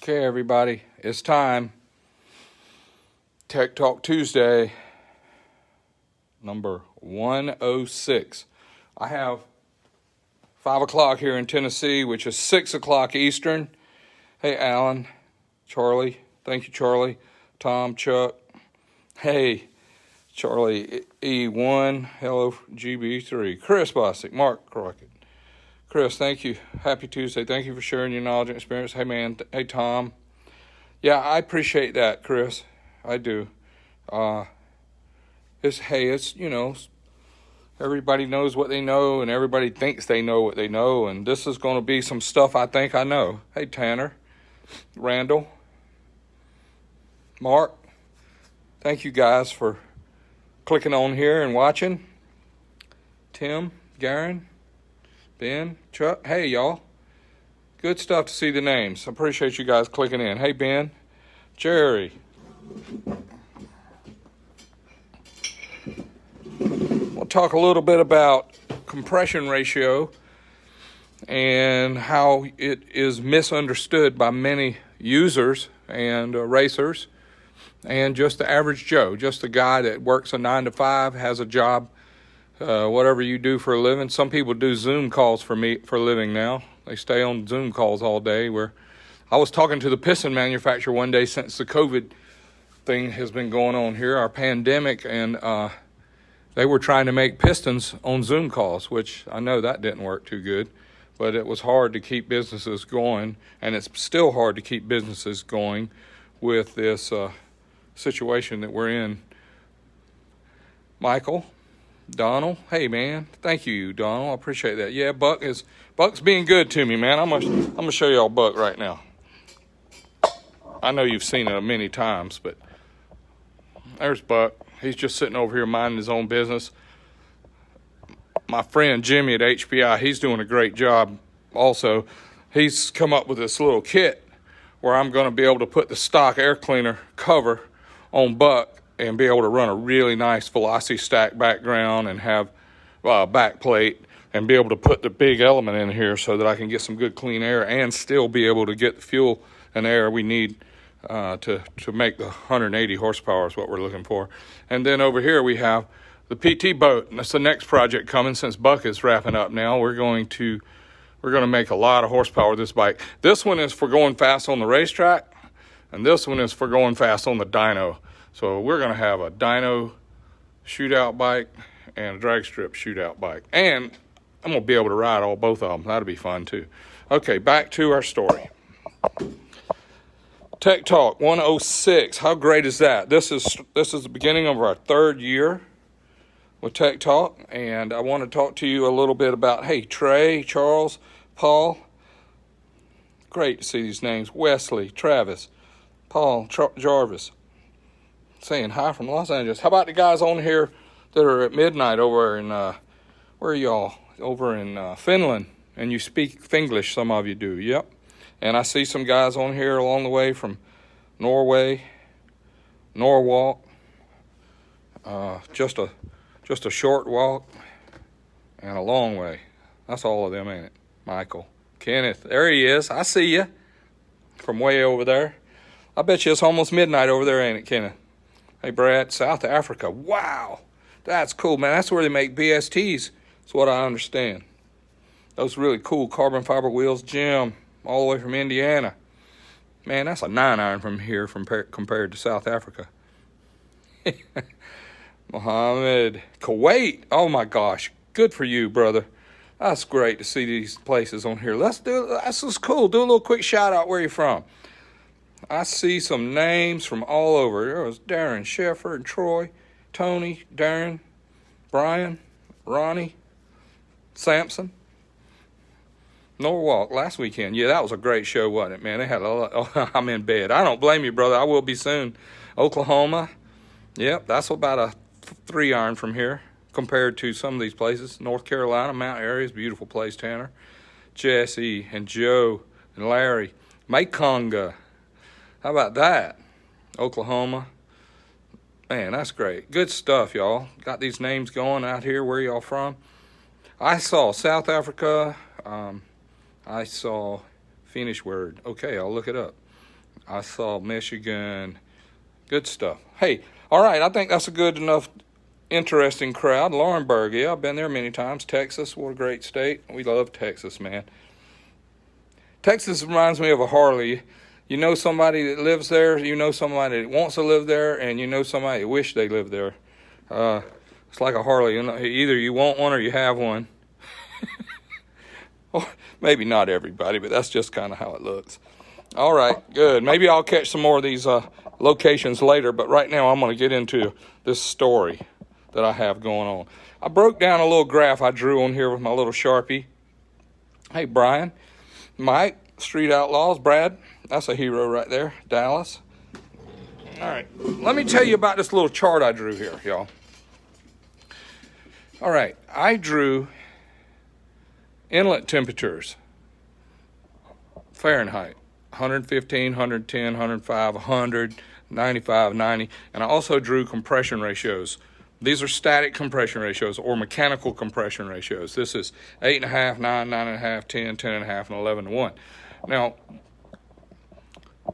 Okay, everybody, it's time. Tech Talk Tuesday, number 106. I have 5 o'clock here in Tennessee, which is 6 o'clock Eastern. Hey, Alan, Charlie, thank you, Charlie, Tom, Chuck. Hey, Charlie E1, hello, GB3, Chris Bosick, Mark Crockett. Chris, thank you. Happy Tuesday. Thank you for sharing your knowledge and experience. Hey, man. Hey, Tom. Yeah, I appreciate that, Chris. I do. It's, everybody knows what they know, and everybody thinks they know what they know, and this is going to be some stuff I think I know. Hey, Tanner, Randall, Mark, thank you guys for clicking on here and watching. Tim, Garen, Ben, Chuck, hey, y'all. Good stuff to see the names. I appreciate you guys clicking in. Hey, Ben, Jerry. We'll talk a little bit about compression ratio and how it is misunderstood by many users and racers and just the average Joe, just the guy that works a 9 to 5, has a job, whatever you do for a living. Some people do Zoom calls for a living now. They stay on Zoom calls all day. Where I was talking to the piston manufacturer one day since the COVID thing has been going on here, our pandemic, and they were trying to make pistons on Zoom calls, which I know that didn't work too good, but it was hard to keep businesses going, and it's still hard to keep businesses going with this situation that we're in. Michael, Donald, hey man, thank you, Donald. I appreciate that. Yeah, Buck's being good to me, man. I'm gonna show y'all Buck right now. I know you've seen him many times, but there's Buck. He's just sitting over here minding his own business. My friend Jimmy at HPI, he's doing a great job also. He's come up with this little kit where I'm going to be able to put the stock air cleaner cover on Buck and be able to run a really nice velocity stack background and have back plate and be able to put the big element in here so that I can get some good clean air and still be able to get the fuel and air we need to make the 180 horsepower is what we're looking for. And then over here we have the PT boat, and that's the next project coming since Buck is wrapping up now. We're going to make a lot of horsepower with this bike. This one is for going fast on the racetrack, and this one is for going fast on the dyno. So we're going to have a dyno shootout bike and a drag strip shootout bike. And I'm going to be able to ride both of them. That'll be fun too. Okay, back to our story. Tech Talk 106. How great is that? This is the beginning of our third year with Tech Talk, and I want to talk to you a little bit about, hey, Trey, Charles, Paul. Great to see these names. Wesley, Travis, Paul, Jarvis. Saying hi from Los Angeles. How about the guys on here that are at midnight over in, where are y'all? Over in Finland, and you speak Finglish, some of you do, yep. And I see some guys on here along the way from Norway, Norwalk, just a short walk and a long way. That's all of them, ain't it? Michael, Kenneth, there he is. I see you from way over there. I bet you it's almost midnight over there, ain't it, Kenneth? Hey, Brad, South Africa. Wow, that's cool, man. That's where they make BSTs. That's what I understand. Those really cool carbon fiber wheels, Jim, all the way from Indiana. Man, that's a 9-iron from here compared to South Africa. Mohammed, Kuwait. Oh, my gosh. Good for you, brother. That's great to see these places on here. That's just cool. Do a little quick shout-out where you're from. I see some names from all over. There was Darren, Sheffer, and Troy, Tony, Darren, Brian, Ronnie, Sampson, Norwalk last weekend. Yeah, that was a great show, wasn't it, man? They had a lot. Oh, I'm in bed. I don't blame you, brother. I will be soon. Oklahoma. Yep, that's about a 3-iron from here compared to some of these places. North Carolina, Mount Airy is a beautiful place, Tanner. Jesse and Joe and Larry. Makonga. How about that? Oklahoma. Man, that's great. Good stuff, y'all. Got these names going out here. Where y'all from? I saw South Africa. I saw Finnish word. Okay, I'll look it up. I saw Michigan. Good stuff. Hey, all right, I think that's a good enough, interesting crowd. Laurinburg, yeah, I've been there many times. Texas, what a great state. We love Texas, man. Texas reminds me of a Harley. You know somebody that lives there, you know somebody that wants to live there, and you know somebody that wish they lived there. It's like a Harley. You know, either you want one or you have one. Well, maybe not everybody, but that's just kind of how it looks. All right, good. Maybe I'll catch some more of these locations later, but right now I'm going to get into this story that I have going on. I broke down a little graph I drew on here with my little Sharpie. Hey, Brian, Mike, Street Outlaws, Brad, that's a hero right there, Dallas. All right, let me tell you about this little chart I drew here, y'all. All right, I drew inlet temperatures, Fahrenheit, 115, 110, 105, 100, 95, 90, and I also drew compression ratios. These are static compression ratios or mechanical compression ratios. This is 8.5, 9, 9.5, 10, 10.5, and 11 to 1. Now,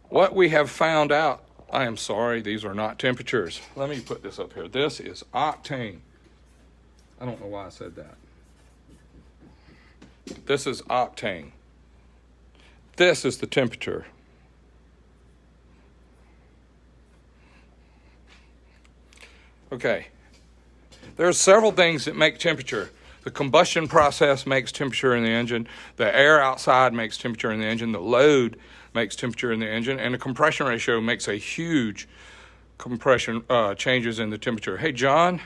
what we have found out, I am sorry, these are not temperatures. Let me put this up here. This is octane. I don't know why I said that. This is octane. This is the temperature. Okay. There are several things that make temperature. The combustion process makes temperature in the engine. The air outside makes temperature in the engine. The load makes temperature in the engine. And the compression ratio makes a huge compression changes in the temperature. Hey, John.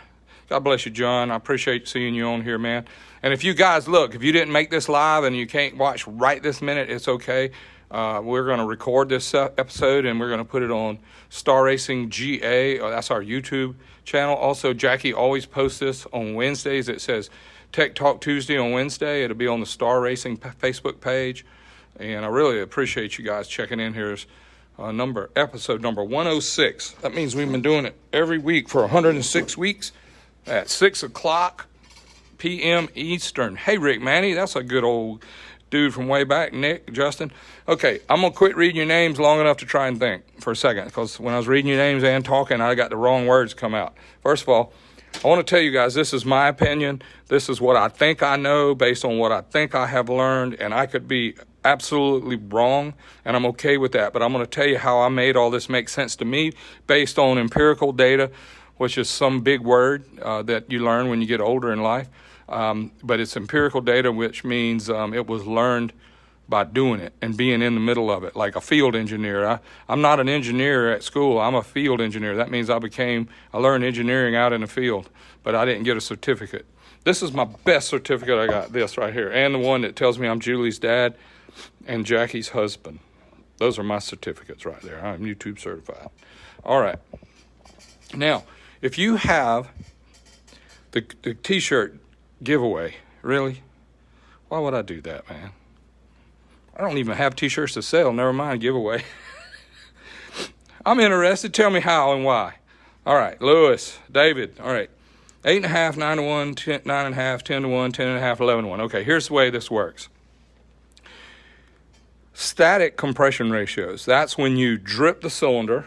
God bless you, John. I appreciate seeing you on here, man. And if you guys, look, if you didn't make this live and you can't watch right this minute, it's okay. We're going to record this episode and we're going to put it on Star Racing GA. That's our YouTube channel. Also, Jackie always posts this on Wednesdays. It says Tech Talk Tuesday on Wednesday. It'll be on the Star Racing Facebook page. And I really appreciate you guys checking in here. Episode number 106. That means we've been doing it every week for 106 weeks at 6 o'clock p.m. Eastern. Hey, Rick Manny, that's a good old dude from way back. Nick, Justin. Okay, I'm going to quit reading your names long enough to try and think for a second, because when I was reading your names and talking, I got the wrong words come out. First of all, I want to tell you guys, this is my opinion. This is what I think I know based on what I think I have learned, and I could be absolutely wrong, and I'm okay with that. But I'm going to tell you how I made all this make sense to me based on empirical data, which is some big word that you learn when you get older in life. But it's empirical data, which means it was learned by doing it and being in the middle of it, like a field engineer. I'm not an engineer at school. I'm a field engineer. That means I learned engineering out in the field, but I didn't get a certificate. This is my best certificate. I got this right here, and the one that tells me I'm Julie's dad and Jackie's husband. Those are my certificates right there. I'm YouTube certified. All right. Now, if you have the T-shirt giveaway, really? Why would I do that, man? I don't even have T-shirts to sell, never mind giveaway. I'm interested. Tell me how and why. All right, Lewis, David, all right. 8.5, 9 to 1, 9.5, 10 to 1, 10.5, 11 to 1. Okay, here's the way this works. Static compression ratios. That's when you drip the cylinder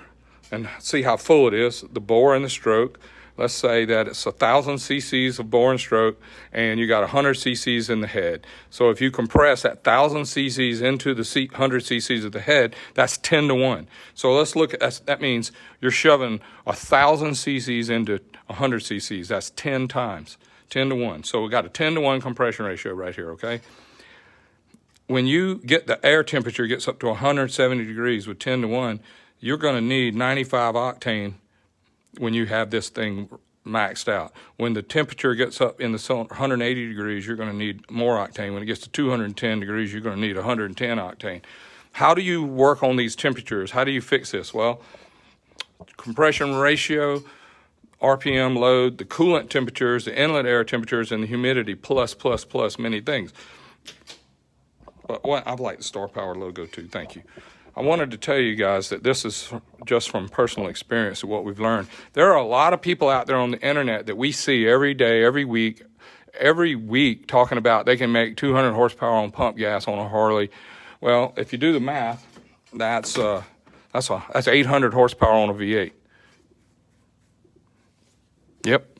and see how full it is, the bore and the stroke. Let's say that it's 1,000 cc's of bore and stroke, and you got 100 cc's in the head. So if you compress that 1,000 cc's into the 100 cc's of the head, that's 10 to 1. So let's look at that. Means you're shoving 1,000 cc's into 100 cc's. That's 10 times, 10 to 1. So we got a 10 to 1 compression ratio right here, okay? When you get the air temperature gets up to 170 degrees with 10 to 1, you're going to need 95 octane when you have this thing maxed out. When the temperature gets up in the cylinder 180 degrees, you're going to need more octane. When it gets to 210 degrees, you're going to need 110 octane. How do you work on these temperatures? How do you fix this? Well, compression ratio, RPM load, the coolant temperatures, the inlet air temperatures, and the humidity, plus many things. But I like the Star Power logo too. Thank you. I wanted to tell you guys that this is just from personal experience of what we've learned. There are a lot of people out there on the internet that we see every day, every week talking about they can make 200 horsepower on pump gas on a Harley. Well, if you do the math, that's That's 800 horsepower on a V8. Yep.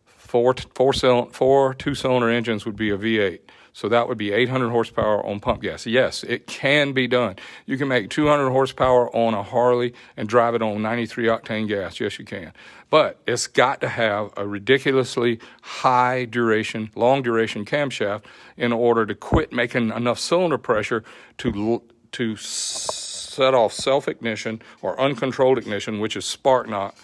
Four two-cylinder engines would be a V8. So that would be 800 horsepower on pump gas. Yes, it can be done. You can make 200 horsepower on a Harley and drive it on 93 octane gas. Yes, you can. But it's got to have a ridiculously high duration, long duration camshaft in order to quit making enough cylinder pressure to set off self-ignition or uncontrolled ignition, which is spark knock.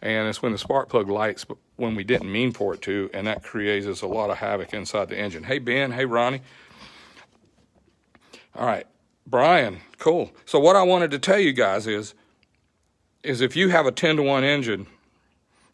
And it's when the spark plug lights, but when we didn't mean for it to, and that creates a lot of havoc inside the engine. Hey, Ben. Hey, Ronnie. All right. Brian, cool. So what I wanted to tell you guys is if you have a 10-to-1 engine,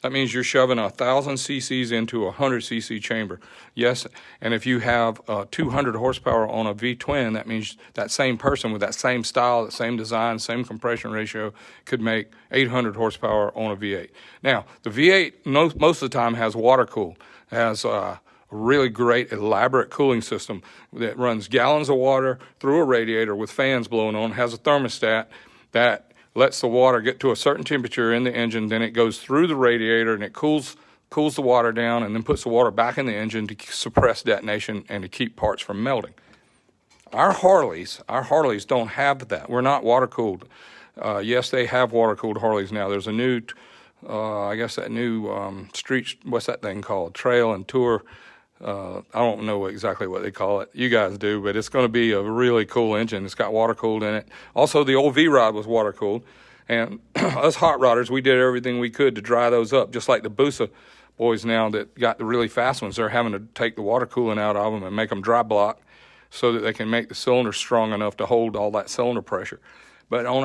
that means you're shoving 1,000 cc's into a 100 cc chamber. Yes, and if you have 200 horsepower on a V-twin, that means that same person with that same style, that same design, same compression ratio could make 800 horsepower on a V8. Now, the V8 most of the time has water cooled, has a really great elaborate cooling system that runs gallons of water through a radiator with fans blowing on, has a thermostat that lets the water get to a certain temperature in the engine, then it goes through the radiator and it cools the water down and then puts the water back in the engine to suppress detonation and to keep parts from melting. Our Harleys don't have that. We're not water cooled. Yes, they have water cooled Harleys now. There's a new, I guess that new street, what's that thing called? Trail and Tour. I don't know exactly what they call it. You guys do, but it's going to be a really cool engine. It's got water cooled in it. Also, the old V-Rod was water cooled. And us hot rodders, we did everything we could to dry those up, just like the Busa boys now that got the really fast ones. They're having to take the water cooling out of them and make them dry block so that they can make the cylinder strong enough to hold all that cylinder pressure. But on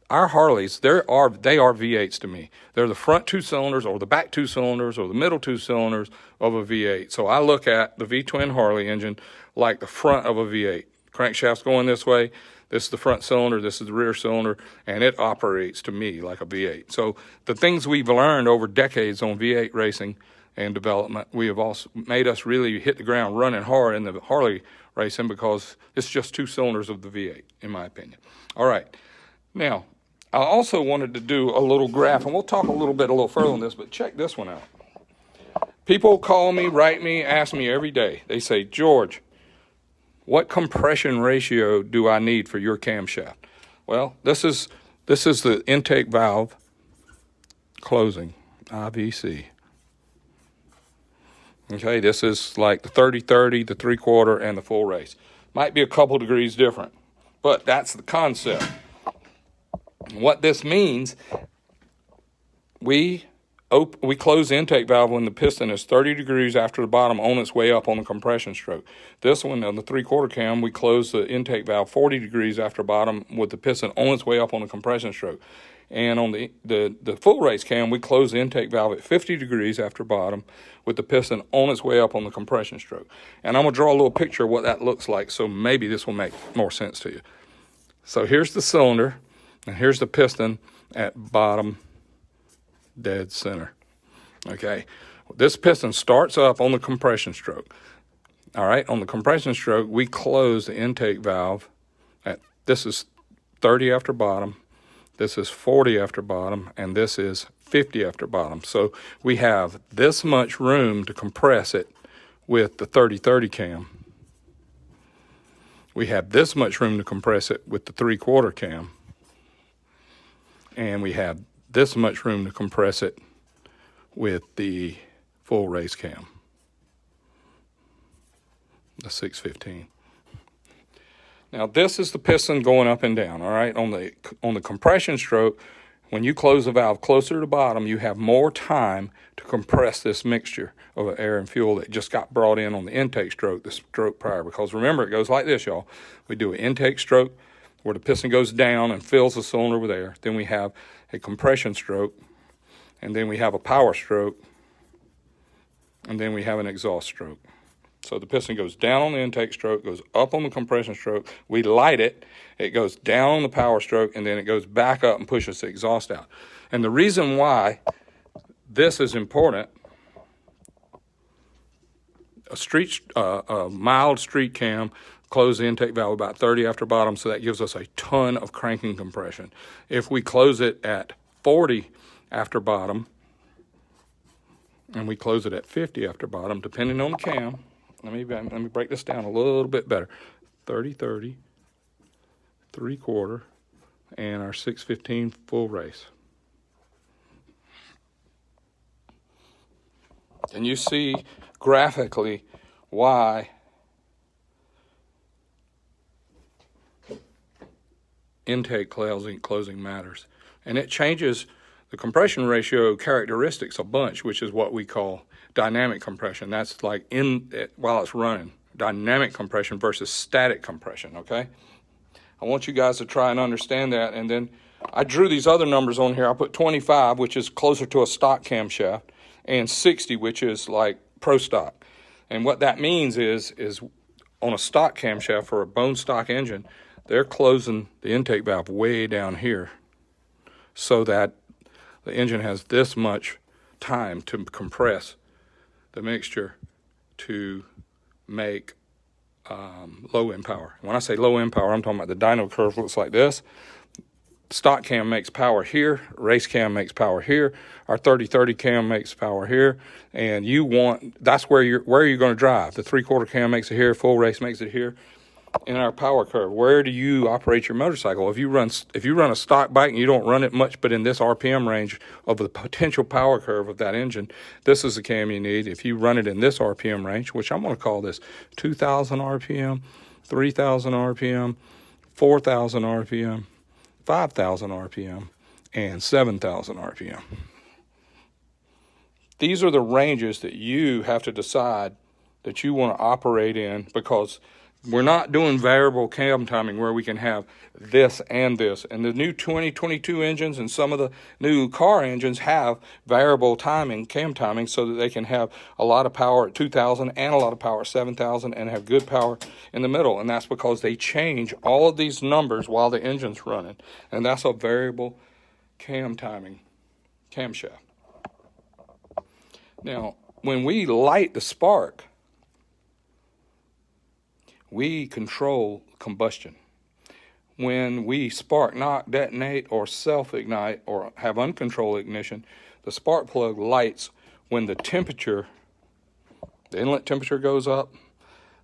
our Harleys, they are V8s to me. They're the front two cylinders or the back two cylinders or the middle two cylinders of a V8. So I look at the V-twin Harley engine like the front of a V8. Crankshaft's going this way. This is the front cylinder. This is the rear cylinder. And it operates to me like a V8. So the things we've learned over decades on V8 racing and development, we have also made us really hit the ground running hard in the Harley racing because it's just two cylinders of the V8, in my opinion. All right. Now, I also wanted to do a little graph, and we'll talk a little further on this, but check this one out. People call me, write me, ask me every day. They say, George, what compression ratio do I need for your camshaft? Well, this is the intake valve closing, IVC. Okay, this is like the 30-30, the 3/4, and the full race. Might be a couple degrees different, but that's the concept. What this means, we close the intake valve when the piston is 30 degrees after the bottom on its way up on the compression stroke. This one, on the 3/4 cam, we close the intake valve 40 degrees after bottom with the piston on its way up on the compression stroke. And on the full race cam, we close the intake valve at 50 degrees after bottom with the piston on its way up on the compression stroke. And I'm going to draw a little picture of what that looks like, so maybe this will make more sense to you. So here's the cylinder. And here's the piston at bottom dead center. Okay, this piston starts up on the compression stroke. All right, on the compression stroke, we close the intake valve at, this is 30 after bottom, this is 40 after bottom, and this is 50 after bottom. So we have this much room to compress it with the 30-30 cam. We have this much room to compress it with the 3/4 cam. And we have this much room to compress it with the full race cam, the 615. Now this is the piston going up and down, all right? On the compression stroke, when you close the valve closer to the bottom, you have more time to compress this mixture of air and fuel that just got brought in on the intake stroke, the stroke prior. Because remember, it goes like this, y'all. We do an intake stroke, where the piston goes down and fills the cylinder with air. Then we have a compression stroke, and then we have a power stroke, and then we have an exhaust stroke. So the piston goes down on the intake stroke, goes up on the compression stroke. We light it. It goes down on the power stroke, and then it goes back up and pushes the exhaust out. And the reason why this is important, a mild street cam close the intake valve about 30 after bottom, so that gives us a ton of cranking compression. If we close it at 40 after bottom, and we close it at 50 after bottom, depending on the cam, let me break this down a little bit better. 30, 30, 3/4, and our 615 full race. And you see graphically why intake closing matters. And it changes the compression ratio characteristics a bunch, which is what we call dynamic compression. That's like while it's running, dynamic compression versus static compression, okay? I want you guys to try and understand that. And then I drew these other numbers on here. I put 25, which is closer to a stock camshaft, and 60, which is like pro stock. And what that means is on a stock camshaft for a bone stock engine, they're closing the intake valve way down here so that the engine has this much time to compress the mixture to make low end power. When I say low end power, I'm talking about the dyno curve looks like this. Stock cam makes power here, race cam makes power here, our 30/30 cam makes power here, and that's where you're going to drive. The 3/4 cam makes it here, full race makes it here. In our power curve, where do you operate your motorcycle? If you run a stock bike and you don't run it much, but in this RPM range of the potential power curve of that engine, this is the cam you need. If you run it in this RPM range, which I'm going to call this 2,000 RPM, 3,000 RPM, 4,000 RPM, 5,000 RPM, and 7,000 RPM. These are the ranges that you have to decide that you want to operate in, because we're not doing variable cam timing where we can have this and this. And the new 2022 engines and some of the new car engines have variable timing, cam timing, so that they can have a lot of power at 2,000 and a lot of power at 7,000 and have good power in the middle. And that's because they change all of these numbers while the engine's running. And that's a variable cam timing camshaft. Now, when we light the spark, we control combustion. When we spark knock, detonate, or self-ignite, or have uncontrolled ignition, the spark plug lights when the inlet temperature goes up,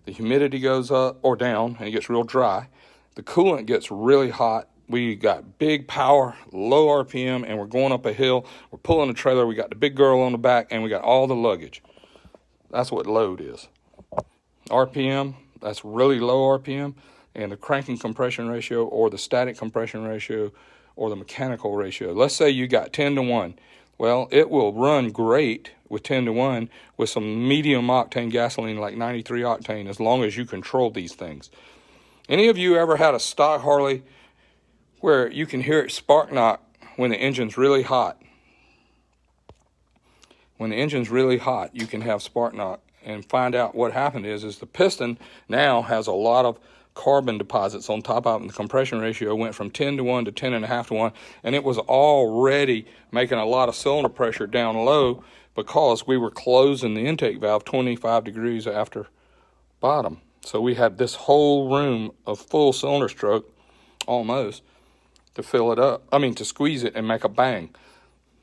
the humidity goes up or down, and it gets real dry. The coolant gets really hot. We got big power, low RPM, and we're going up a hill. We're pulling a trailer. We got the big girl on the back, and we got all the luggage. That's what load is. RPM, that's really low RPM, and the cranking compression ratio or the static compression ratio or the mechanical ratio. Let's say you got 10-to-1. Well, it will run great with 10-to-1 with some medium octane gasoline like 93 octane as long as you control these things. Any of you ever had a stock Harley where you can hear it spark knock when the engine's really hot? When the engine's really hot, you can have spark knock. And find out what happened is the piston now has a lot of carbon deposits on top of it, and the compression ratio went from 10-to-1 to 10.5-to-1, and it was already making a lot of cylinder pressure down low because we were closing the intake valve 25 degrees after bottom. So we had this whole room of full cylinder stroke almost to fill it up. To squeeze it and make a bang.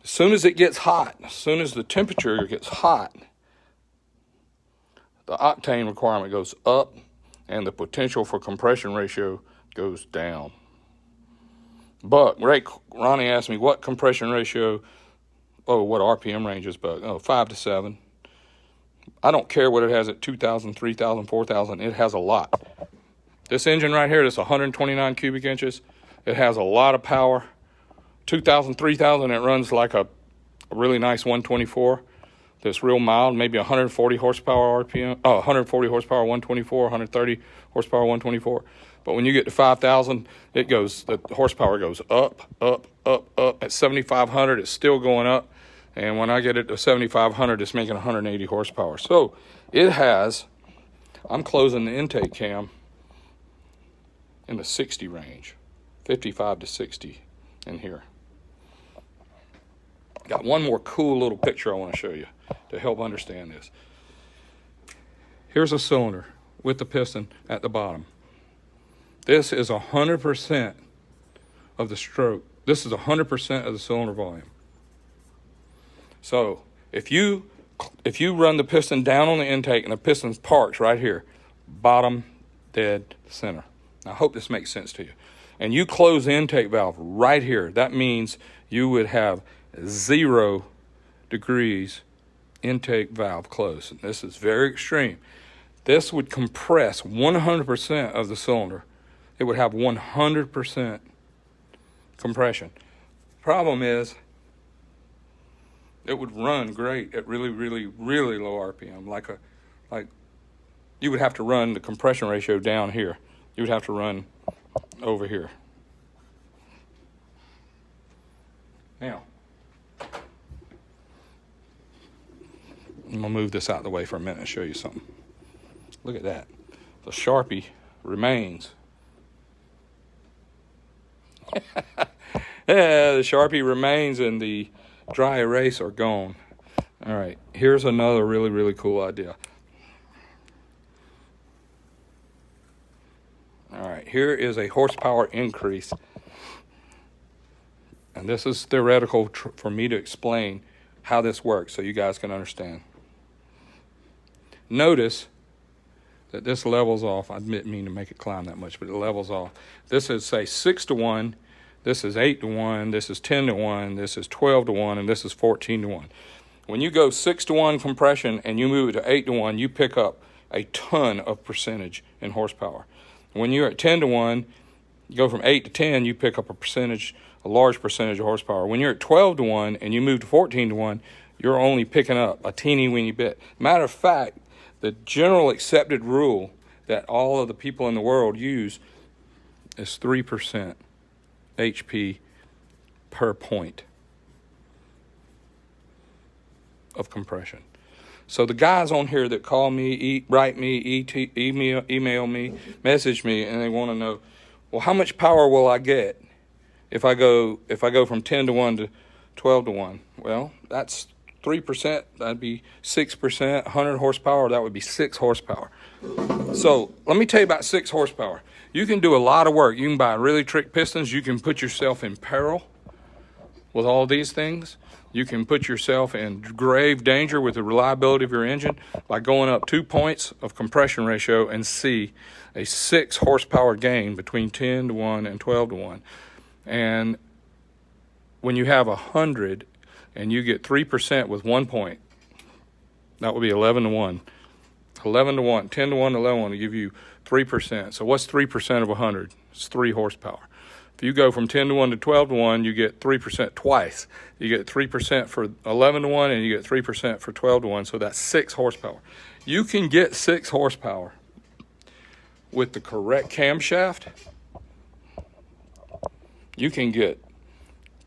As soon as it gets hot, as soon as the temperature gets hot, the octane requirement goes up and the potential for compression ratio goes down. Buck, Ronnie asked me what compression ratio, what RPM range is Buck? 5 to 7. I don't care what it has at 2,000, 3,000, 4,000. It has a lot. This engine right here, that's 129 cubic inches. It has a lot of power. 2,000, 3,000, it runs like a really nice 124. That's real mild, maybe 140 horsepower RPM, 140 horsepower 124, 130 horsepower 124. But when you get to 5,000, the horsepower goes up, up, up, up. At 7,500, it's still going up. And when I get it to 7,500, it's making 180 horsepower. So I'm closing the intake cam in the 60 range, 55 to 60 in here. Got one more cool little picture I want to show you to help understand this. Here's a cylinder with the piston at the bottom. This is 100% of the stroke. This is 100% of the cylinder volume. So if you run the piston down on the intake and the piston parks right here, bottom, dead center. I hope this makes sense to you. And you close the intake valve right here, that means you would have 0 degrees intake valve closed. And this is very extreme. This would compress 100% of the cylinder. It would have 100% compression. Problem is, it would run great at really, really, really low RPM. Like you would have to run the compression ratio down here. You would have to run over here. Now, I'm gonna move this out of the way for a minute and show you something. Look at that. The Sharpie remains. Yeah, the Sharpie remains and the dry erase are gone. All right, here's another really, really cool idea. All right, here is a horsepower increase. And this is theoretical for me to explain how this works so you guys can understand. Notice that this levels off. I didn't mean to make it climb that much, but it levels off. This is, say, 6 to 1. This is 8 to 1. This is 10 to 1. This is 12 to 1. And this is 14 to 1. When you go 6 to 1 compression and you move it to 8 to 1, you pick up a ton of percentage in horsepower. When you're at 10 to 1, you go from 8 to 10, you pick up a large percentage of horsepower. When you're at 12 to 1 and you move to 14 to 1, you're only picking up a teeny weeny bit. Matter of fact, the general accepted rule that all of the people in the world use is 3% HP per point of compression. So the guys on here that call me, write me, email me, message me, and they want to know, well, how much power will I get if I go from 10 to 1 to 12 to 1? Well, that's 3%. That'd be 6%. 100 horsepower, that would be 6 horsepower. So let me tell you about 6 horsepower. You can do a lot of work. You can buy really trick pistons. You can put yourself in peril with all these things. You can put yourself in grave danger with the reliability of your engine by going up 2 points of compression ratio and see a 6 horsepower gain between 10 to 1 and 12 to 1. And when you have 100 and you get 3% with 1 point, that would be 11 to 1. 11 to 1, 10 to 1 to 11 to 1 to give you 3%. So what's 3% of 100? It's 3 horsepower. If you go from 10 to 1 to 12 to 1, you get 3% twice. You get 3% for 11 to 1, and you get 3% for 12 to 1, so that's 6 horsepower. You can get 6 horsepower with the correct camshaft. You can get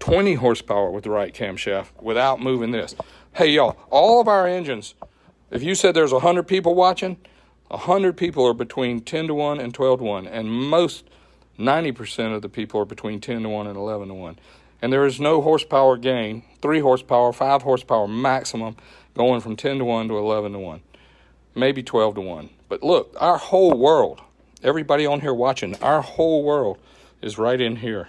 20 horsepower with the right camshaft without moving this. Hey, y'all, all of our engines, if you said there's 100 people watching, 100 people are between 10 to 1 and 12 to 1, and most 90% of the people are between 10 to 1 and 11 to 1. And there is no horsepower gain, 3 horsepower, 5 horsepower maximum, going from 10 to 1 to 11 to 1, maybe 12 to 1. But look, our whole world, everybody on here watching, our whole world is right in here.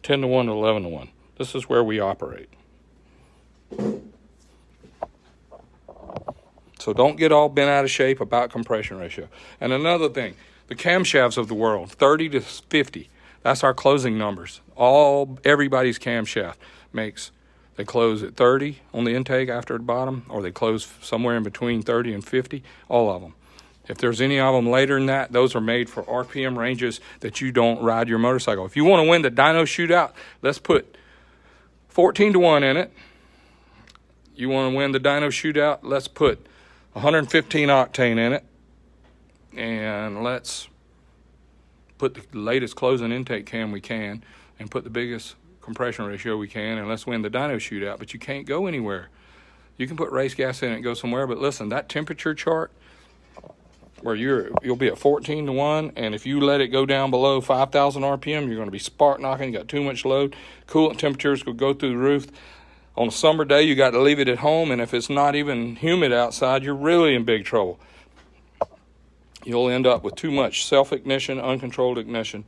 10 to 1 to 11 to 1. This is where we operate. So don't get all bent out of shape about compression ratio. And another thing, the camshafts of the world, 30 to 50, that's our closing numbers. Everybody's camshaft they close at 30 on the intake after the bottom, or they close somewhere in between 30 and 50, all of them. If there's any of them later than that, those are made for RPM ranges that you don't ride your motorcycle. If you want to win the dyno shootout, let's put 14 to 1 in it. You want to win the dyno shootout, let's put 115 octane in it. And let's put the latest closing intake cam we can and put the biggest compression ratio we can, and let's win the dyno shootout. But you can't go anywhere. You can put race gas in it and go somewhere, but listen, that temperature chart where you'll be at 14 to 1, and if you let it go down below 5,000 RPM, you're going to be spark knocking, you got too much load. Coolant temperatures will go through the roof. On a summer day, you got to leave it at home, and if it's not even humid outside, you're really in big trouble. you'll end up with too much self-ignition, uncontrolled ignition,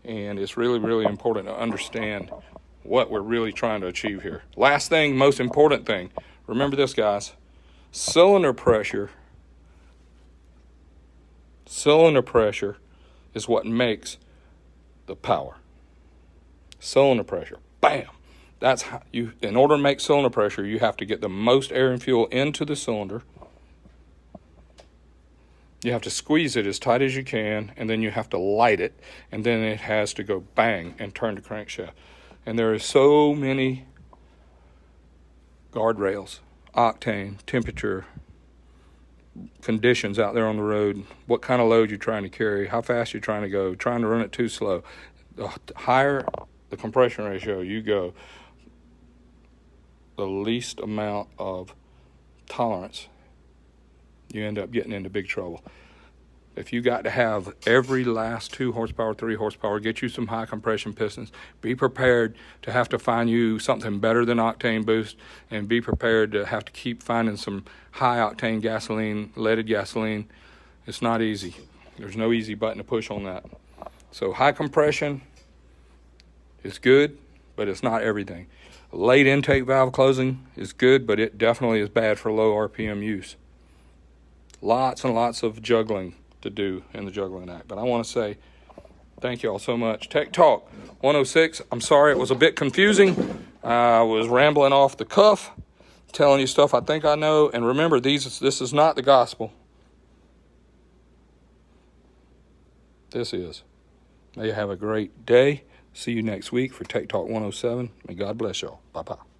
and it's really, really important to understand what we're really trying to achieve here. Last thing, most important thing, remember this, guys. Cylinder pressure is what makes the power. Cylinder pressure, bam. That's how you, in order to make cylinder pressure, you have to get the most air and fuel into the cylinder. You have to squeeze it as tight as you can, and then you have to light it, and then it has to go bang and turn the crankshaft. And there are so many guardrails, octane, temperature, conditions out there on the road, what kind of load you're trying to carry, how fast you're trying to go, trying to run it too slow. The higher the compression ratio you go, the least amount of tolerance, you end up getting into big trouble. If you got to have every last 2 horsepower, 3 horsepower, get you some high compression pistons, be prepared to have to find you something better than octane boost, and be prepared to have to keep finding some high octane gasoline, leaded gasoline. It's not easy. There's no easy button to push on that. So high compression is good, but it's not everything. Late intake valve closing is good, but it definitely is bad for low RPM use. Lots and lots of juggling to do in the juggling act. But I want to say thank you all so much. Tech Talk 106. I'm sorry it was a bit confusing. I was rambling off the cuff, telling you stuff I think I know. And remember, this is not the gospel. This is. May you have a great day. See you next week for Tech Talk 107. May God bless y'all. Bye-bye.